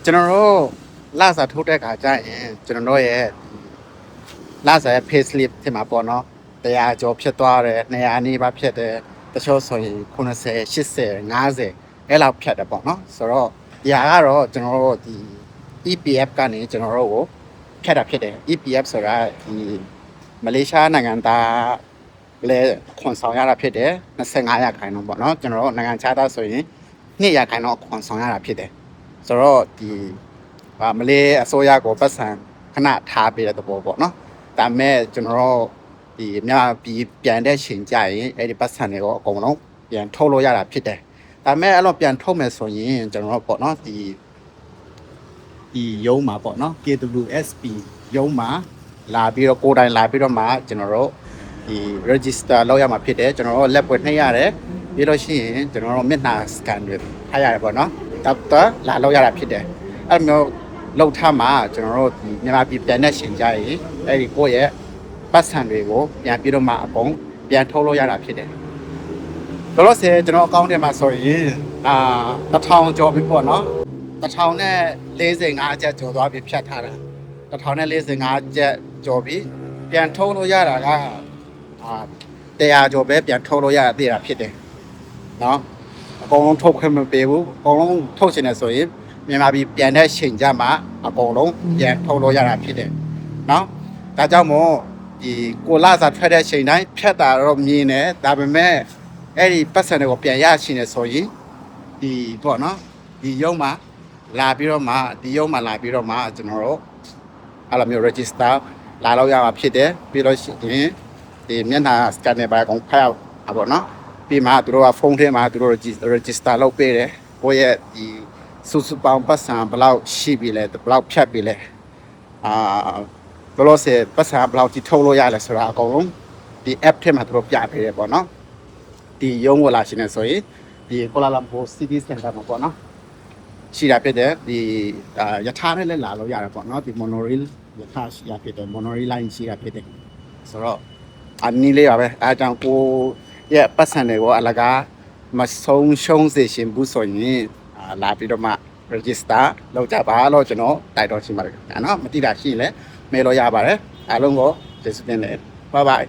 ကျွန်တော်တို့လာစာထုတ်တဲ့ခါကျရင်ကျွန်တော်တို့ရဲ့လာစာရဲ့ payslip ထင်မှာပေါ့နော်100ကျော်ဖြစ်သွားတယ်200နီးပါးဖြစ်တယ်တချို့ဆိုရင်90 80 50အဲ့လောက်ဖြတ်တယ်ပေါ့နော်ဆိုတော့ဒီဟာကတော့ကျွန်တော်တို့ဒီ EPF ကနေကျွန်တော်တို့ကိုဖြတ်တာဖြစ်တယ် EPF ဆိုတာဒီမလေးရှားနိုင်ငံသားလည်းခွန်ဆောင်ရတာဖြစ်တယ်25%ပေါ့နော်ကျွန်တော်တို့နိုင်ငံခြားသားဆိုရင်2%ခွန်ဆောင်ရတာဖြစ်တယ်ဆိုတော့ဒီမလေးအစိုးရကိုပတ်စံခဏထားပေးတဲ့သဘောပေါ့နော်ဒါပေမဲ့ကျွန်တော်တို့ဒီမြန်မာပြည်ပြန်တဲ့ချိန်ကြရင်အဲ့ဒီပတ်စံတွေကိုအကုန်လုံးပြန်ထုတ်လို့ရတာဖြစ်တယ်ဒါပေမဲ့အဲ့လိုပြန်ထုတ်မယ်ဆိုရင်ကျွန်တော်တို့ပေါ့နော်ဒီရုံးမှာပေါ့နော် KWSP ရုံးမှာလာပြီးတော့ကိုယ်တိုင်လာပြီးတော့မှကျွန်တော်တို့ဒီ register လုပ်ရမှာဖြစ်တယ်ကျွန်တော်တို့လက်ပွင့်နှိပ်ရတယ်ပြီးလို့ရှိရင်ကျွန်တော်တို့မျက်နှာ scan တွေထားရတယ်ပေါ့နော်တော့လာလောက်ရတာဖြစ်တယ်အဲ့မျိုးလောက်ထားမှာကျွန်တော်တို့ဒီမြန်မာပြည်ပြန်တဲ့ရှင်ကြရင်အဲ့ဒီကိုယ့်ရဲ့ပတ်စံတွေကိုပြန်ပြီးတော့မှအကုန်ပြန်ထုတ်လို့ရတာဖြစ်တယ်တော့လို့ဆိုကျွန်တော်အကောင့်ထဲမှာဆိုရင်1000ကျော်ပြီပေါ့နော်1045ကျပ်ကျော်သွားပြီဖြတ်ထားတာ1045ကျပ်ကျော်ပြီပြန်ထုတ်လို့ရတာက100ကျော်ပဲပြန်ထုတ်လို့ရသေးတာဖြစ်တယ်နော်အကုန်လုံးထုတ်ခွင့်မပေးဘူးအကုန်လုံးထုတ်ချင်တယ်ဆိုရင်မြန်မာပြည်ပြန်တဲ့ချိန်ကြမှာအကုန်လုံးပြန်ထုတ်လို့ရတာဖြစ်တယ်နော်ဒါကြောင့်မို့ဒီကိုလာစာထွက်တဲ့ချိန်တိုင်းဖြတ်တာတော့မြင်တယ်ဒါပေမဲ့အဲ့ဒီပတ်စံတွေကိုပြန်ရရှိနေဆိုရင်ဒီပေါ့နော်ဒီရုံးမှာလာပြီးတော့မှဒီရုံးမှာလာပြီးတော့မှကျွန်တော်တို့အဲ့လိုမျိုး register လာလို့ရမှာဖြစ်တယ်ပြီးတော့ရင်ဒီမျက်နှာ scan နဲ့ပါအကုန်ဖတ်ရပါတော့နော်ပြီးမှသူတို့ကဖုန်းထဲမှာသူတို့ register လုပ်ပေးတယ်ကိုယ့်ရဲ့ဒီစုစုပေါင်းပတ်စံဘယ်လောက်ရှိပြီလဲဘယ်လောက်ဖြတ်ပြီလဲဘယ်လိုせပတ်စံဘယ်လောက်ထိထုတ်လို့ရလဲဆိုတာအကုန်လုံးဒီ app ထဲမှာသူတို့ပြပေးတယ်ပေါ့နော်ဒီရုံးဝလာရှင်နေဆိုရင်ဒီကိုလာလမ်ပူ City Center မှာပေါ့နော်ရှိတာဖြစ်တယ်ဒီရထားနဲ့လည်းလာလို့ရတယ်ပေါ့နော်ဒီ monorail ရထားရှိရဖြစ်တယ် monorail line ရှိတာဖြစ်တယ်ဆိုတော့အနည်းလေးပါပဲအားကြောင့်ကိုရဲ့ပတ်စံတွေကိုအလကားမဆုံးရှုံးစေရှင်ဘူးဆိုရင်လာပြီးတော့မှ register လုပ်ကြပါလို့ကျွန်တော်တိုက်တွန်းချင်ပါတယ်နော်မတိတာရှိရင်လည်းမေးလို့ရပါတယ်အားလုံးကိုကျေးဇူးတင်တယ် bye bye